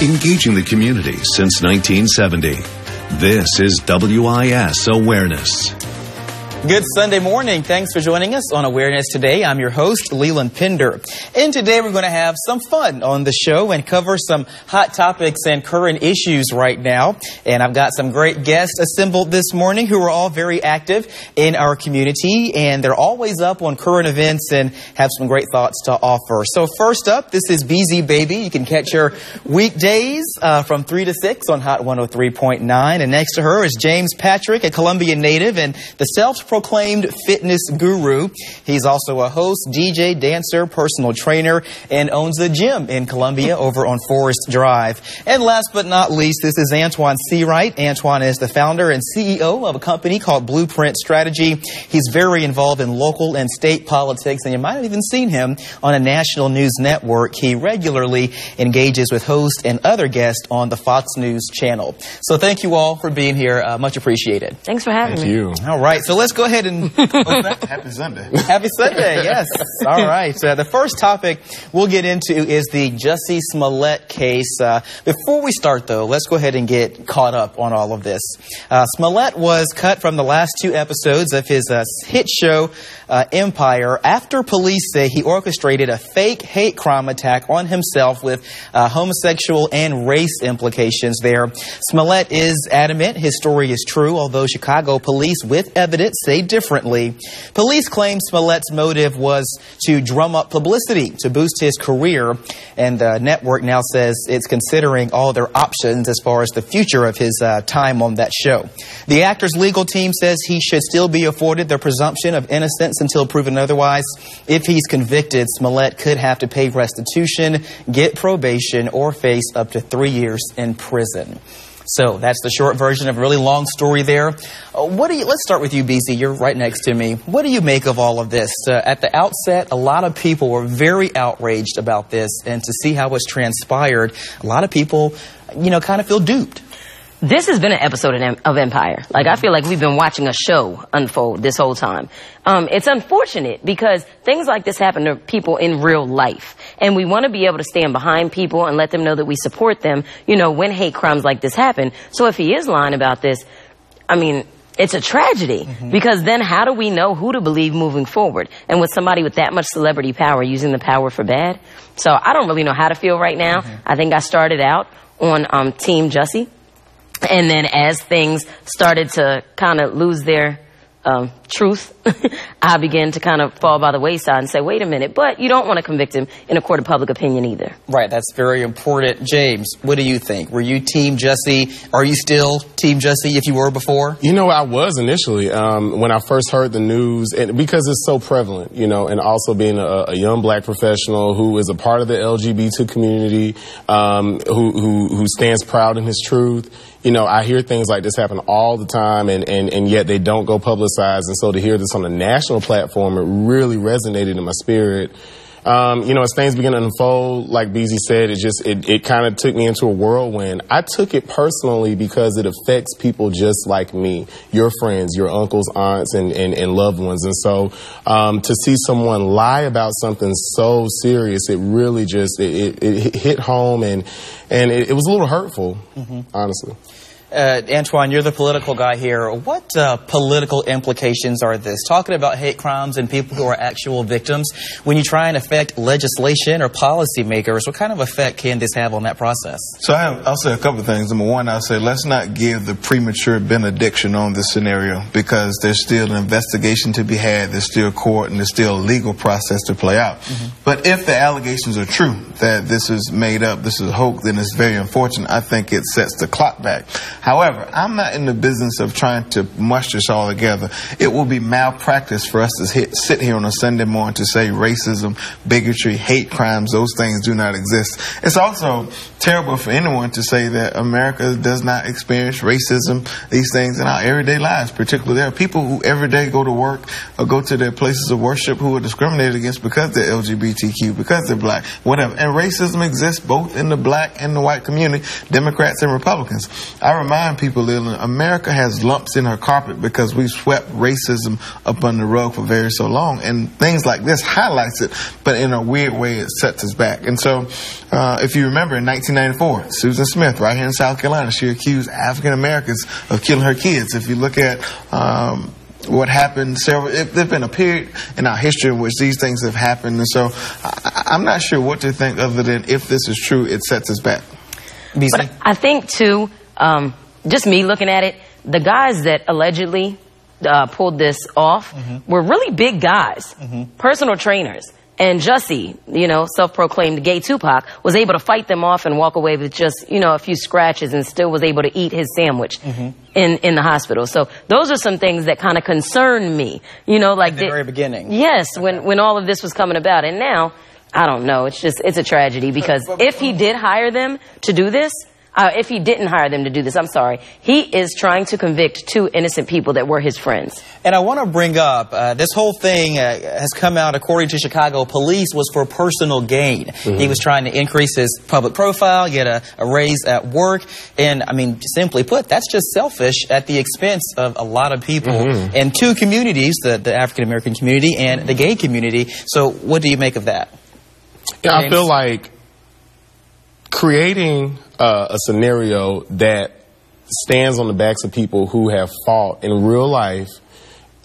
engaging the community since 1970. This is WIS Awareness. Good Sunday morning. Thanks for joining us on Awareness Today. I'm your host, Leland Pender. And today we're going to have some fun on the show and cover some hot topics and current issues right now. And I've got some great guests assembled this morning who are all very active in our community. And they're always up on current events and have some great thoughts to offer. So first up, this is BZ Baby. You can catch her weekdays from 3 to 6 on Hot 103.9. And next to her is James Patrick, a Colombian native and the self-proclaimed fitness guru. He's also a host, DJ, dancer, personal trainer, and owns a gym in Columbia over on Forest Drive. And last but not least, this is Antoine Seawright. Antoine is the founder and CEO of a company called Blueprint Strategy. He's very involved in local and state politics, and you might have even seen him on a national news network. He regularly engages with hosts and other guests on the Fox News channel. So thank you all for being here. Much appreciated. Thanks for having me. Thank you. All right, so let's go ahead and... Happy Sunday. Happy Sunday, yes. All right. The first topic we'll get into is the Jussie Smollett case. Before we start, though, let's go ahead and get caught up on all of this. Smollett was cut from the last 2 episodes of his hit show, Empire, after police say he orchestrated a fake hate crime attack on himself with homosexual and race implications there. Smollett is adamant his story is true, although Chicago police with evidence say differently. Police claim Smollett's motive was to drum up publicity to boost his career, and the network now says it's considering all their options as far as the future of his time on that show. The actor's legal team says he should still be afforded the presumption of innocence until proven otherwise. If he's convicted, Smollett could have to pay restitution, get probation, or face up to 3 years in prison. So that's the short version of a really long story there. Let's start with you, BZ. You're right next to me. What do you make of all of this? At the outset, a lot of people were very outraged about this, and to see how it's transpired, a lot of people, kind of feel duped. This has been an episode of Empire. Like, I feel like we've been watching a show unfold this whole time. It's unfortunate because things like this happen to people in real life. And we want to be able to stand behind people and let them know that we support them, when hate crimes like this happen. So if he is lying about this, it's a tragedy. Because then how do we know who to believe moving forward? And with somebody with that much celebrity power using the power for bad? So I don't really know how to feel right now. I think I started out on Team Jussie. And then as things started to kind of lose their truth, I began to kind of fall by the wayside and say, wait a minute, but you don't want to convict him in a court of public opinion either. Right, that's very important. James, what do you think? Were you Team Jussie? Are you still Team Jussie if you were before? I was initially when I first heard the news, and because it's so prevalent, and also being a young black professional who is a part of the LGBT community, who stands proud in his truth. I hear things like this happen all the time, and yet they don't go publicized. And so to hear this on a national platform, it really resonated in my spirit. As things begin to unfold, like BZ said, it kind of took me into a whirlwind. I took it personally because it affects people just like me, your friends, your uncles, aunts, and loved ones. And so to see someone lie about something so serious, it really just it hit home, and it was a little hurtful, honestly. Antoine, you're the political guy here. What political implications are this? Talking about hate crimes and people who are actual victims, when you try and affect legislation or policymakers, what kind of effect can this have on that process? So I'll say a couple of things. Number one, I'll say let's not give the premature benediction on this scenario, because there's still an investigation to be had, there's still court, and there's still a legal process to play out. But if the allegations are true, that this is made up, this is a hoax, then it's very unfortunate. I think it sets the clock back. However, I'm not in the business of trying to mush this all together. It will be malpractice for us to sit here on a Sunday morning to say racism, bigotry, hate crimes, those things do not exist. It's also terrible for anyone to say that America does not experience racism, these things in our everyday lives. Particularly, there are people who every day go to work or go to their places of worship who are discriminated against because they're LGBTQ, because they're black, whatever. And racism exists both in the black and the white community, Democrats and Republicans. I remind remind people, Leland, America has lumps in her carpet because we've swept racism up under the rug for very so long. And things like this highlights it, but in a weird way, it sets us back. And so, if you remember, in 1994, Susan Smith, right here in South Carolina, she accused African Americans of killing her kids. If you look at what happened, there's been a period in our history in which these things have happened. And so I'm not sure what to think other than if this is true, it sets us back. But I think, too, just me looking at it, the guys that allegedly pulled this off were really big guys, personal trainers. And Jussie, self-proclaimed gay Tupac, was able to fight them off and walk away with just, a few scratches and still was able to eat his sandwich in the hospital. So those are some things that kind of concern me, like at the very beginning. Yes, when all of this was coming about. And now, I don't know, it's a tragedy because if he did hire them to do this, if he didn't hire them to do this, I'm sorry, he is trying to convict 2 innocent people that were his friends. And I want to bring up, this whole thing has come out, according to Chicago police, was for personal gain. He was trying to increase his public profile, get a raise at work. And, I mean, simply put, that's just selfish at the expense of a lot of people and 2 communities, the African-American community and the gay community. So what do you make of that? Yeah, I feel like creating a scenario that stands on the backs of people who have fought in real life,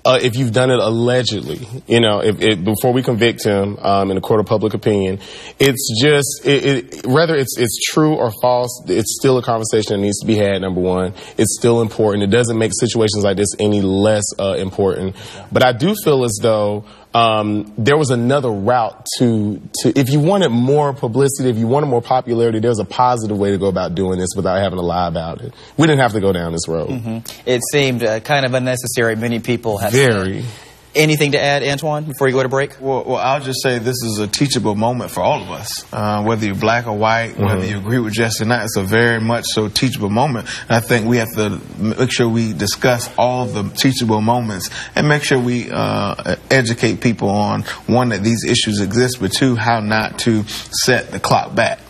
if you've done it allegedly, before we convict him in a court of public opinion, it's just, whether it's true or false, it's still a conversation that needs to be had, number one. It's still important. It doesn't make situations like this any less important. But I do feel as though there was another route to if you wanted more publicity, if you wanted more popularity, there's a positive way to go about doing this without having to lie about it. We didn't have to go down this road. It seemed kind of unnecessary. Many people have very. Said. Anything to add, Antoine, before you go to break? Well, I'll just say this is a teachable moment for all of us. Whether you're black or white, whether you agree with Jussie or not, it's a very much so teachable moment. And I think we have to make sure we discuss all the teachable moments and make sure we educate people on, one, that these issues exist, but 2, how not to set the clock back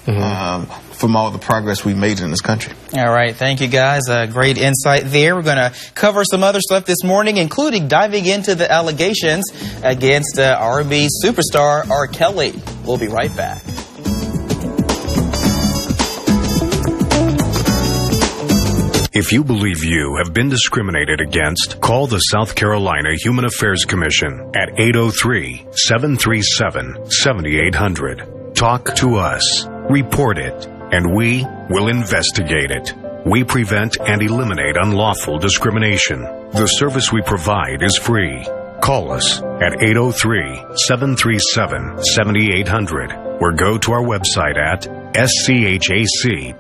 from all the progress we made in this country. All right. Thank you, guys. Great insight there. We're going to cover some other stuff this morning, including diving into the allegations against R&B superstar R. Kelly. We'll be right back. If you believe you have been discriminated against, call the South Carolina Human Affairs Commission at 803-737-7800. Talk to us. Report it. And we will investigate it. We prevent and eliminate unlawful discrimination. The service we provide is free. Call us at 803-737-7800 or go to our website at schac.sc.gov.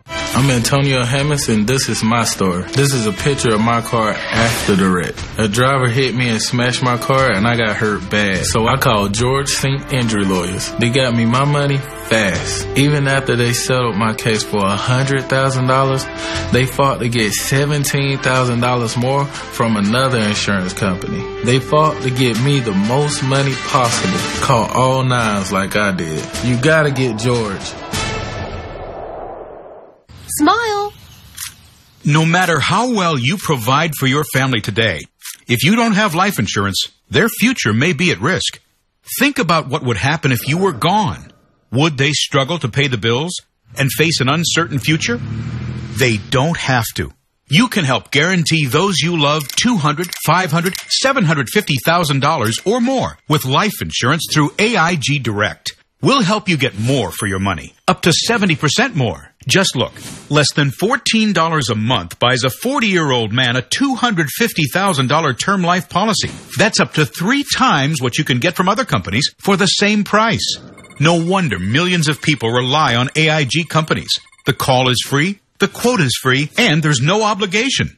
I'm Antonio Hemis, and this is my story. This is a picture of my car after the wreck. A driver hit me and smashed my car, and I got hurt bad. So I called George St. Injury Lawyers. They got me my money fast. Even after they settled my case for $100,000, they fought to get $17,000 more from another insurance company. They fought to get me the most money possible. Call all nines like I did. You gotta get George. Smile. No matter how well you provide for your family today, if you don't have life insurance, their future may be at risk. Think about what would happen if you were gone. Would they struggle to pay the bills and face an uncertain future? They don't have to. You can help guarantee those you love $200,000, $500,000, $750,000 or more with life insurance through AIG Direct. We'll help you get more for your money, up to 70% more. Just look, less than $14 a month buys a 40-year-old man a $250,000 term life policy. That's up to 3 times what you can get from other companies for the same price. No wonder millions of people rely on AIG companies. The call is free, the quote is free, and there's no obligation.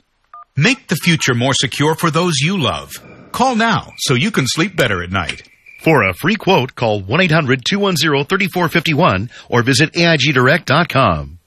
Make the future more secure for those you love. Call now so you can sleep better at night. For a free quote, call 1-800-210-3451 or visit AIGDirect.com.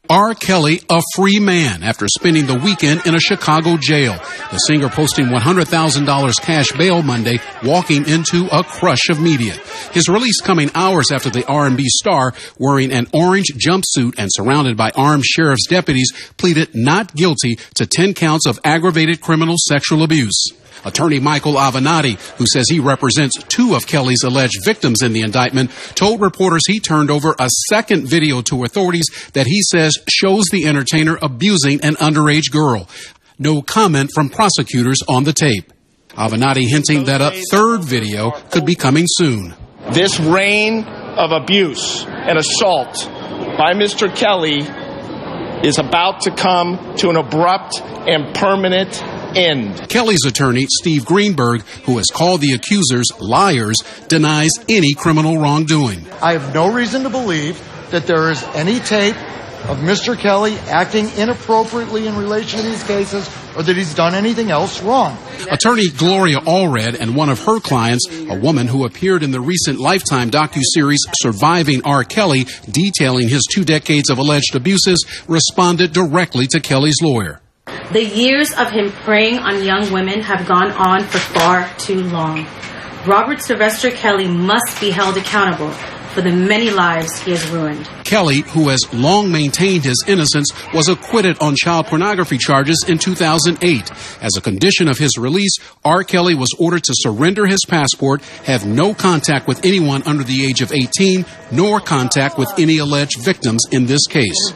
R. Kelly a free man after spending the weekend in a Chicago jail. The singer posting $100,000 cash bail Monday, walking into a crush of media. His release coming hours after the R&B star, wearing an orange jumpsuit and surrounded by armed sheriff's deputies, pleaded not guilty to 10 counts of aggravated criminal sexual abuse. Attorney Michael Avenatti, who says he represents 2 of Kelly's alleged victims in the indictment, told reporters he turned over a second video to authorities that he says shows the entertainer abusing an underage girl. No comment from prosecutors on the tape. Avenatti hinting that a third video could be coming soon. This reign of abuse and assault by Mr. Kelly is about to come to an abrupt and permanent end. Kelly's attorney, Steve Greenberg, who has called the accusers liars, denies any criminal wrongdoing. I have no reason to believe that there is any tape of Mr. Kelly acting inappropriately in relation to these cases or that he's done anything else wrong. Attorney Gloria Allred and one of her clients, a woman who appeared in the recent Lifetime docuseries Surviving R. Kelly, detailing his 2 decades of alleged abuses, responded directly to Kelly's lawyer. The years of him preying on young women have gone on for far too long. Robert Sylvester Kelly must be held accountable for the many lives he has ruined. Kelly, who has long maintained his innocence, was acquitted on child pornography charges in 2008. As a condition of his release, R. Kelly was ordered to surrender his passport, have no contact with anyone under the age of 18, nor contact with any alleged victims in this case.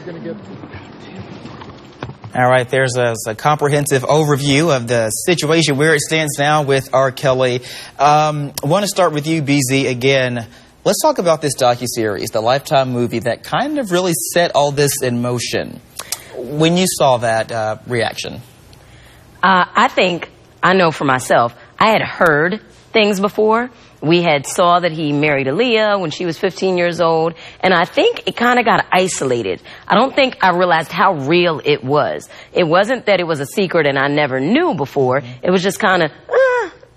All right, there's a comprehensive overview of the situation, where it stands now with R. Kelly. I want to start with you, BZ, again. Let's talk about this docuseries, the Lifetime movie that kind of really set all this in motion. When you saw that reaction? I think, I know for myself, I had heard things before. We had saw that he married Aaliyah when she was 15 years old, and I think it kind of got isolated. I don't think I realized how real it was. It wasn't that it was a secret and I never knew before. It was just kind of,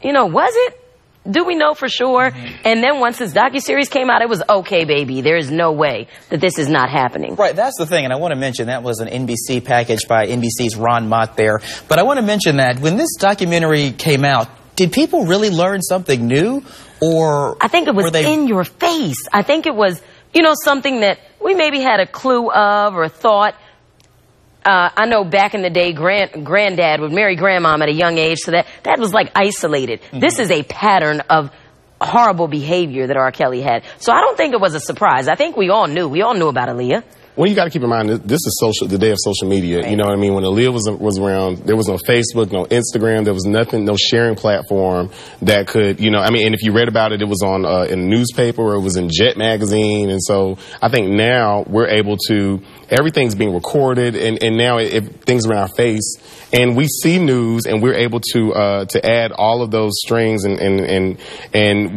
was it? Do we know for sure? And then once this docuseries came out, it was, okay, baby, there is no way that this is not happening. Right, that's the thing, and I want to mention that was an NBC package by NBC's Ron Mott there. But I want to mention that when this documentary came out, did people really learn something new? Or I think it was in your face. I think it was, something that we maybe had a clue of or thought. I know back in the day, granddad would marry grandmom at a young age, so that was like isolated. Mm-hmm. This is a pattern of horrible behavior that R. Kelly had. So I don't think it was a surprise. I think we all knew. We all knew about Aaliyah. Well, you got to keep in mind, this is the day of social media. Right. You know what I mean? When Aaliyah was around, there was no Facebook, no Instagram, there was nothing, no sharing platform that could, and if you read about it, it was on in a newspaper or it was in Jet magazine. And so I think now we're able to, everything's being recorded, and now things are in our face, and we see news, and we're able to add all of those strings, and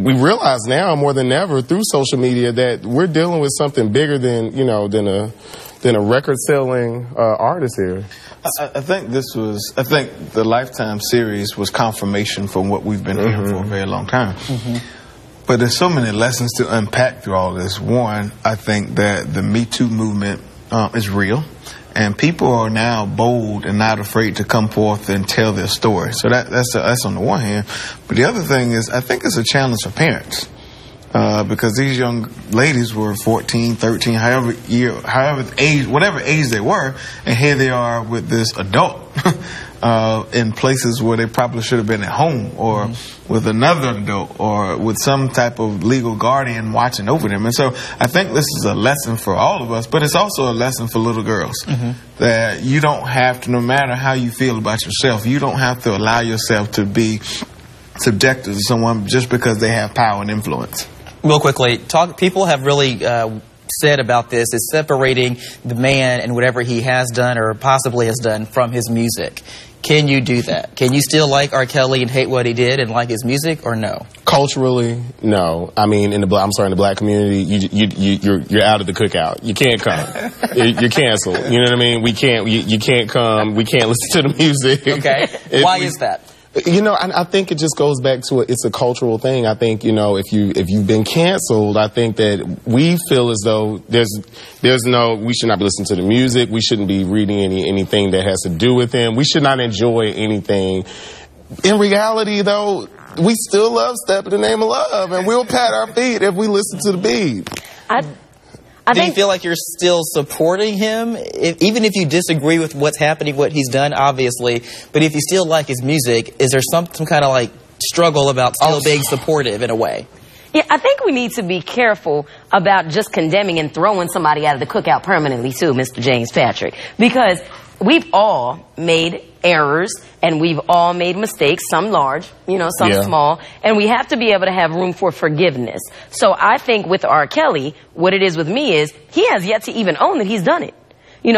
we realize now more than ever through social media that we're dealing with something bigger than a record-selling artist here. I think the Lifetime series was confirmation from what we've been hearing for a very long time. Mm-hmm. But there's so many lessons to unpack through all this. One, I think that the Me Too movement is real, and people are now bold and not afraid to come forth and tell their story. So that's on the one hand. But the other thing is, I think it's a challenge for parents. Because these young ladies were 14, 13, whatever age they were, and here they are with this adult in places where they probably should have been at home, or with another adult, or with some type of legal guardian watching over them. And so I think this is a lesson for all of us, but it's also a lesson for little girls, that you don't have to, no matter how you feel about yourself, you don't have to allow yourself to be subjected to someone just because they have power and influence. Real quickly, people have really said about this is separating the man and whatever he has done or possibly has done from his music. Can you do that? Can you still like R. Kelly and hate what he did and like his music, or no? Culturally, no. I mean, in the black community, you're out of the cookout. You can't come. You're canceled. You know what I mean? You can't come. We can't listen to the music. Okay. Why is that? You know, I think it just goes back to it's a cultural thing. I think, you know, if you've been canceled, I think that we feel as though we should not be listening to the music. We shouldn't be reading anything that has to do with him. We should not enjoy anything. In reality, though, we still love Step in the Name of Love, and we'll pat our feet if we listen to the beat. Do you feel like you're still supporting him? Even if you disagree with what's happening, what he's done, obviously, but if you still like his music, is there some kind of like struggle about still being supportive in a way? Yeah, I think we need to be careful about just condemning and throwing somebody out of the cookout permanently too, Mr. James Patrick, because we've all made errors and we've all made mistakes, some large, some small, and we have to be able to have room for forgiveness. So I think with R. Kelly, what it is with me is he has yet to even own that he's done it.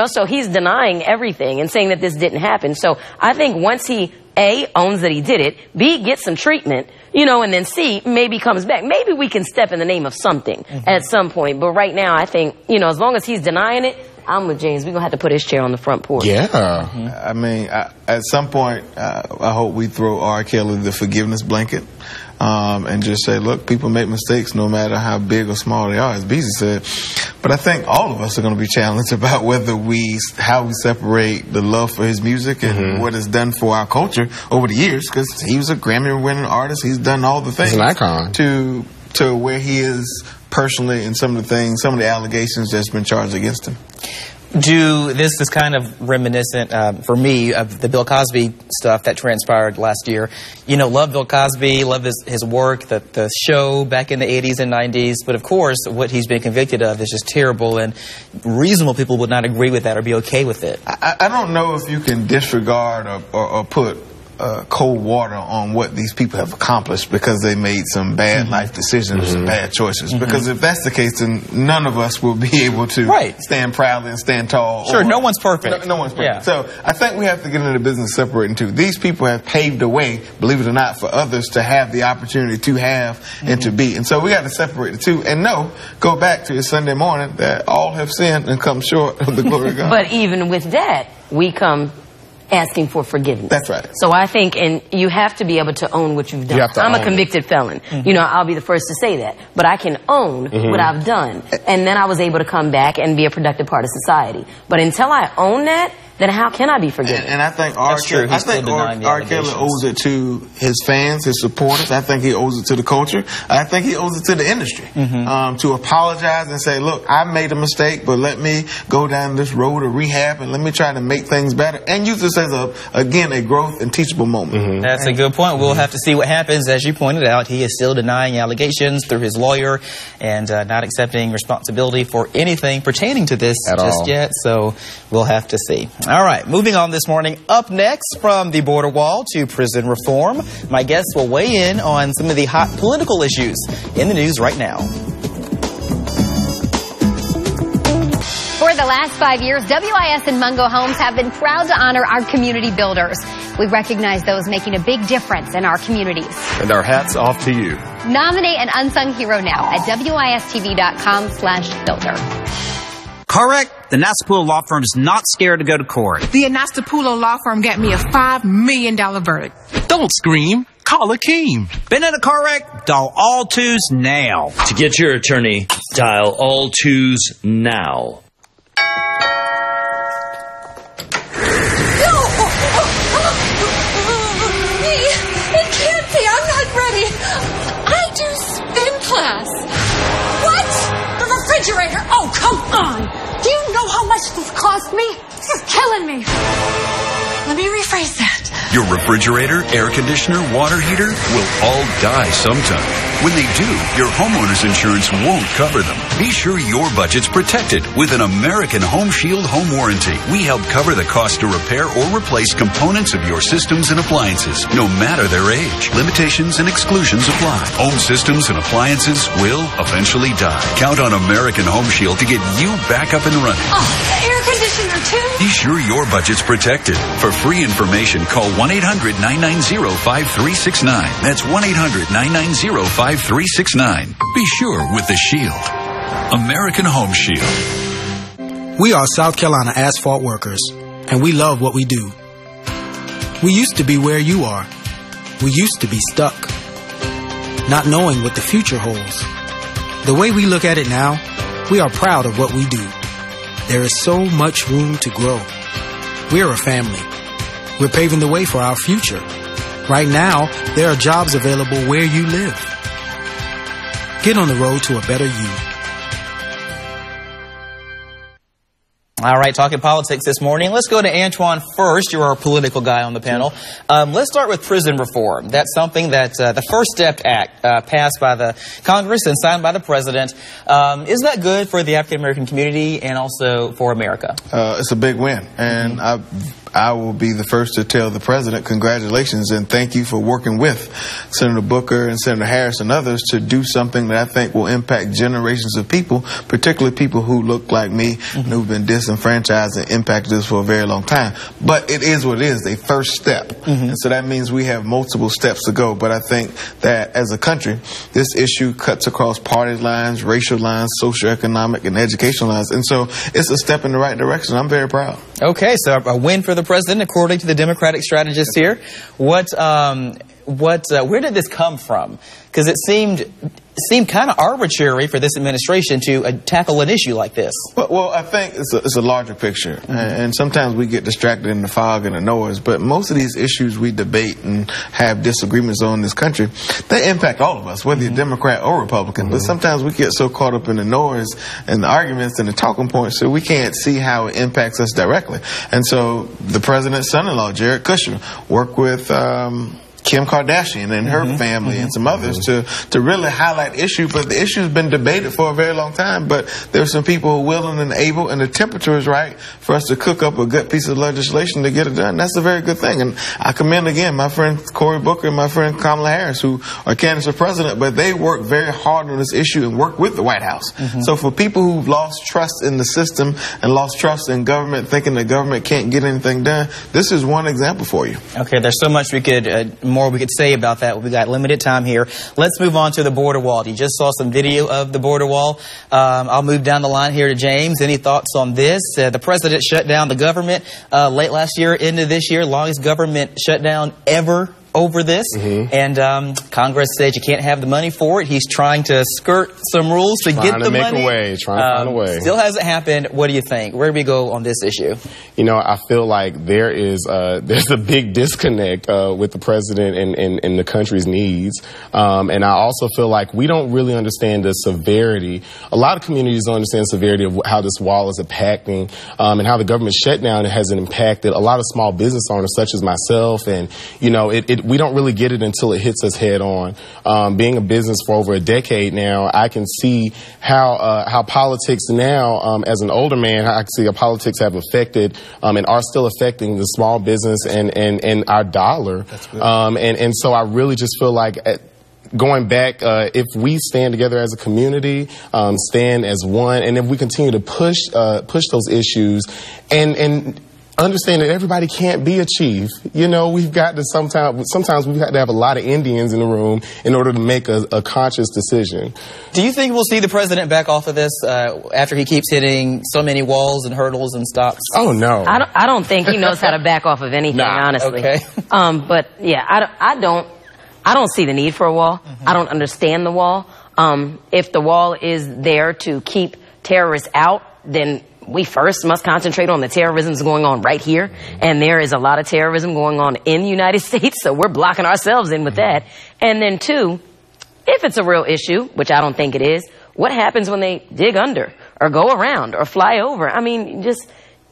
So he's denying everything and saying that this didn't happen. So I think once he, A, owns that he did it, B, gets some treatment, and then C, maybe comes back. Maybe we can step in the name of something at some point. But right now, I think, as long as he's denying it, I'm with James. We're going to have to put his chair on the front porch. Yeah. I mean, at some point, I hope we throw R. Kelly the forgiveness blanket and just say, look, people make mistakes no matter how big or small they are, as Beezy said. But I think all of us are going to be challenged about how we separate the love for his music and what it's done for our culture over the years, because he was a Grammy-winning artist. He's done all the things. He's an icon. To where he is personally and some of the allegations that's been charged against him. This is kind of reminiscent for me of the Bill Cosby stuff that transpired last year. Love Bill Cosby, love his work, the show back in the 80s and 90s. But of course, what he's been convicted of is just terrible, and reasonable people would not agree with that or be okay with it. I don't know if you can disregard or put cold water on what these people have accomplished because they made some bad life decisions and bad choices. Because if that's the case, then none of us will be able to stand proudly and stand tall. Sure, no one's perfect. No one's perfect. Yeah. So I think we have to get into the business of separating two. These people have paved the way, believe it or not, for others to have the opportunity to have and to be. And so we got to separate the two and go back to your Sunday morning that all have sinned and come short of the glory of God. But even with that, we come asking for forgiveness. That's right. So I think, and you have to be able to own what you've done. I'm a convicted felon. I'll be the first to say that. But I can own what I've done. And then I was able to come back and be a productive part of society. But until I own that, then how can I be forgiven? And I think R. Kelly owes it to his fans, his supporters. I think he owes it to the culture. I think he owes it to the industry to apologize and say, look, I made a mistake, but let me go down this road of rehab and let me try to make things better. And use this as, a growth and teachable moment. That's a good point. We'll have to see what happens. As you pointed out, he is still denying allegations through his lawyer and not accepting responsibility for anything pertaining to this just yet. So we'll have to see. All right, moving on this morning. Up next, from the border wall to prison reform, my guests will weigh in on some of the hot political issues in the news right now. For the last 5 years, WIS and Mungo Homes have been proud to honor our community builders. We recognize those making a big difference in our communities. And our hats off to you. Nominate an unsung hero now at wistv.com/builder. Correct. The Nastapulo Law Firm is not scared to go to court. The Nastapulo Law Firm got me a $5 million verdict. Don't scream. Call Akeem. Been in a car wreck? Dial all twos now. To get your attorney, dial all twos now. It can't be. I'm not ready. I do spin class. What? The refrigerator? Oh, come on. Do you know how much this cost me? You're killing me. Let me rephrase that. Your refrigerator, air conditioner, water heater will all die sometime. When they do, your homeowner's insurance won't cover them. Be sure your budget's protected with an American Home Shield home warranty. We help cover the cost to repair or replace components of your systems and appliances, no matter their age. Limitations and exclusions apply. Home systems and appliances will eventually die. Count on American Home Shield to get you back up and running. Oh, the air conditioner too? Be sure your budget's protected. For free information, call 1-800-990-5369. That's 1-800-990-5369. Be sure with the Shield. American Home Shield. We are South Carolina asphalt workers, and we love what we do. We used to be where you are, We used to be stuck, not knowing what the future holds. The way we look at it now, we are proud of what we do. There is so much room to grow. We're a family. We're paving the way for our future. Right now, there are jobs available where you live. Get on the road to a better you. All right, talking politics this morning. Let's go to Antoine first. You're our political guy on the panel. Let's start with prison reform. That's something that the First Step Act passed by the Congress and signed by the president. Is that good for the African-American community and also for America? It's a big win, and I will be the first to tell the president congratulations and thank you for working with Senator Booker and Senator Harris and others to do something that I think will impact generations of people, particularly people who look like me and who've been disenfranchised and impacted us for a very long time. But it is what it is, a first step. And so that means we have multiple steps to go. But I think that as a country, this issue cuts across party lines, racial lines, socioeconomic and educational lines. And so it's a step in the right direction. I'm very proud. Okay, so a win for the president, according to the Democratic strategist here. Where did this come from? Because it seemed kind of arbitrary for this administration to tackle an issue like this. Well, I think it's a larger picture, and sometimes we get distracted in the fog and the noise, but most of these issues we debate and have disagreements on in this country, they impact all of us, whether you're Democrat or Republican, but sometimes we get so caught up in the noise and the arguments and the talking points so we can't see how it impacts us directly. And so the president's son-in-law, Jared Kushner, worked with Kim Kardashian and her family and some others to really highlight issue. But the issue has been debated for a very long time, but there's some people who are willing and able, and the temperature is right for us to cook up a good piece of legislation to get it done. That's a very good thing. And I commend again my friend Cory Booker and my friend Kamala Harris, who are candidates for president, but they work very hard on this issue and work with the White House. So for people who've lost trust in the system and lost trust in government, thinking the government can't get anything done, this is one example for you. Okay, there's so much we could say about that. We've got limited time here. Let's move on to the border wall. You just saw some video of the border wall. I'll move down the line here to James. Any thoughts on this? The president shut down the government late last year into this year. Longest government shutdown ever over this. And Congress said you can't have the money for it. He's trying to skirt some rules to get the money. Trying to find a way. Still hasn't happened. What do you think? Where do we go on this issue? You know, I feel like there's a big disconnect with the president and the country's needs. And I also feel like we don't really understand the severity. A lot of communities don't understand the severity of how this wall is impacting and how the government shutdown has impacted a lot of small business owners such as myself. And, you know, we don't really get it until it hits us head on. Being a business for over a decade now, I can see how politics now, as an older man, I can see how politics have affected and are still affecting the small business and our dollar. And so I really just feel like going back, if we stand together as a community, stand as one, and if we continue to push those issues and understand that everybody can't be a chief. You know, we've got to sometimes we've got to have a lot of Indians in the room in order to make a conscious decision. Do you think we'll see the president back off of this after he keeps hitting so many walls and hurdles and stops? Oh, no. I don't think he knows how to back off of anything, honestly. Okay. But yeah, I don't see the need for a wall. I don't understand the wall. If the wall is there to keep terrorists out, then we first must concentrate on the terrorism that's going on right here. And there is a lot of terrorism going on in the United States, so we're blocking ourselves in with that. And then two, if it's a real issue, which I don't think it is, what happens when they dig under or go around or fly over? I mean,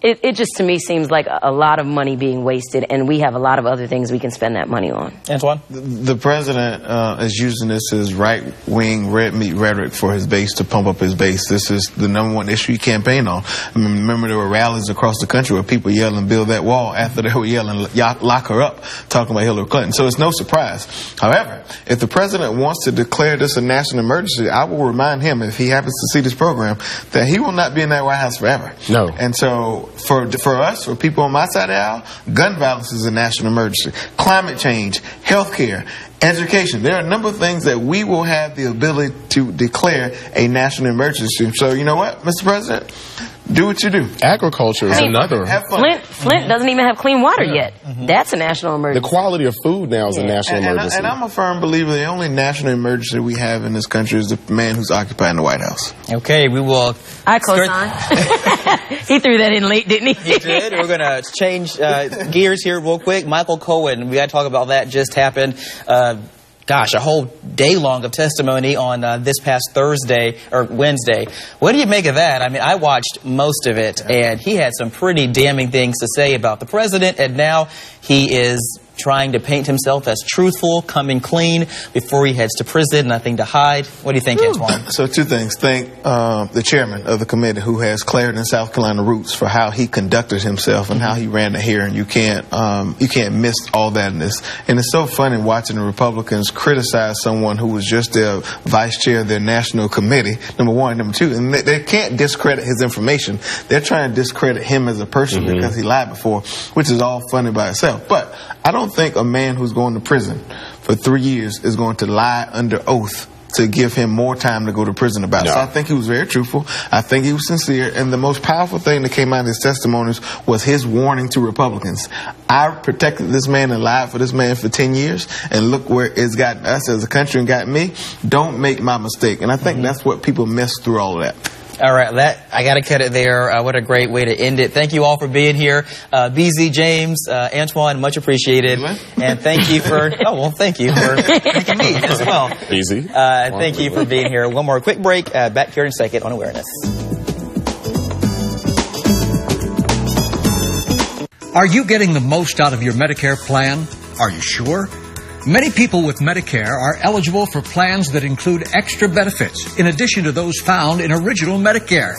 it just to me seems like a lot of money being wasted, and we have a lot of other things we can spend that money on. Antoine? The president is using this as right-wing red meat rhetoric for his base to pump up his base. This is the #1 issue he campaigned on. I mean, remember, there were rallies across the country where people yelling, build that wall, after they were yelling, lock her up, talking about Hillary Clinton. So it's no surprise. However, if the president wants to declare this a national emergency, I will remind him, if he happens to see this program, that he will not be in that White House forever. No. And so for us, for people on my side of the aisle, gun violence is a national emergency. Climate change, healthcare, education. There are a number of things that we will have the ability to declare a national emergency. So you know what, Mr. President? Do what you do. Agriculture is another. Flint doesn't even have clean water yet. That's a national emergency. The quality of food now is a national emergency. And I'm a firm believer the only national emergency we have in this country is the man who's occupying the White House. Okay, we will. I co-sign. He threw that in late, didn't he? He did. We're going to change gears here real quick. Michael Cohen, we got to talk about that. Just happened. A whole day long of testimony on this past Thursday or Wednesday. What do you make of that? I mean, I watched most of it, and he had some pretty damning things to say about the president, and now he is trying to paint himself as truthful, coming clean before he heads to prison, nothing to hide. What do you think, Antoine? So two things. Thank the chairman of the committee who has Clarendon, South Carolina roots for how he conducted himself and how he ran the hearing. You can't miss all that in this. And it's so funny watching the Republicans criticize someone who was just their vice chair of their national committee, number one. Number two, and they can't discredit his information. They're trying to discredit him as a person because he lied before, which is all funny by itself. But I don't think a man who's going to prison for 3 years is going to lie under oath to give him more time to go to prison about it. So I think he was very truthful. I think he was sincere. And the most powerful thing that came out of his testimonies was his warning to Republicans. I protected this man and lied for this man for 10 years, and look where it's gotten us as a country and got me. Don't make my mistake. And I think that's what people miss through all of that. All right, I got to cut it there. What a great way to end it. Thank you all for being here. BZ, James, Antoine, much appreciated. And thank you for, thank you for making me as well. Easy. Thank you for being here. One more quick break. Back here in a second on Awareness. Are you getting the most out of your Medicare plan? Are you sure? Many people with Medicare are eligible for plans that include extra benefits in addition to those found in original Medicare.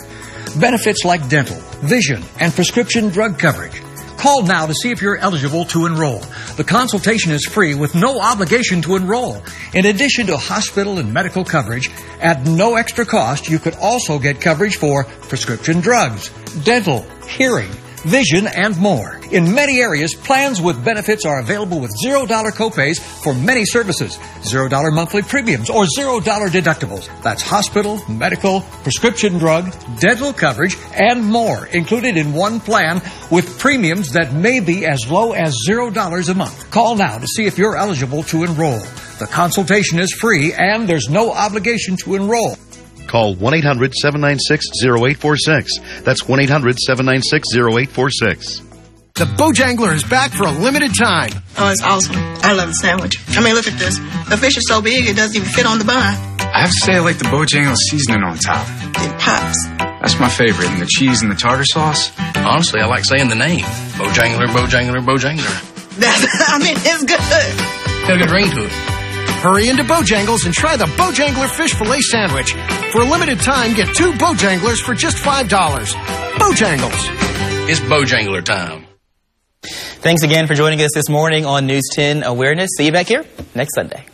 Benefits like dental, vision, and prescription drug coverage. Call now to see if you're eligible to enroll. The consultation is free with no obligation to enroll. In addition to hospital and medical coverage, at no extra cost, you could also get coverage for prescription drugs, dental, hearing, vision, and more. In many areas, plans with benefits are available with $0 copays for many services, $0 monthly premiums, or $0 deductibles. That's hospital, medical, prescription drug, dental coverage, and more, included in one plan with premiums that may be as low as $0 a month. Call now to see if you're eligible to enroll. The consultation is free, and there's no obligation to enroll. Call 1-800-796-0846. That's 1-800-796-0846. The Bojangler is back for a limited time. Oh, it's awesome. I love the sandwich. I mean, look at this. The fish is so big, it doesn't even fit on the bun. I have to say I like the Bojangler seasoning on top. It pops. That's my favorite. And the cheese and the tartar sauce. Honestly, I like saying the name. Bojangler, Bojangler, Bojangler. I mean, it's good. Got a good ring to it. Hurry into Bojangles and try the Bojangler Fish Fillet Sandwich. For a limited time, get 2 Bojanglers for just $5. Bojangles. It's Bojangler time. Thanks again for joining us this morning on News 10 Awareness. See you back here next Sunday.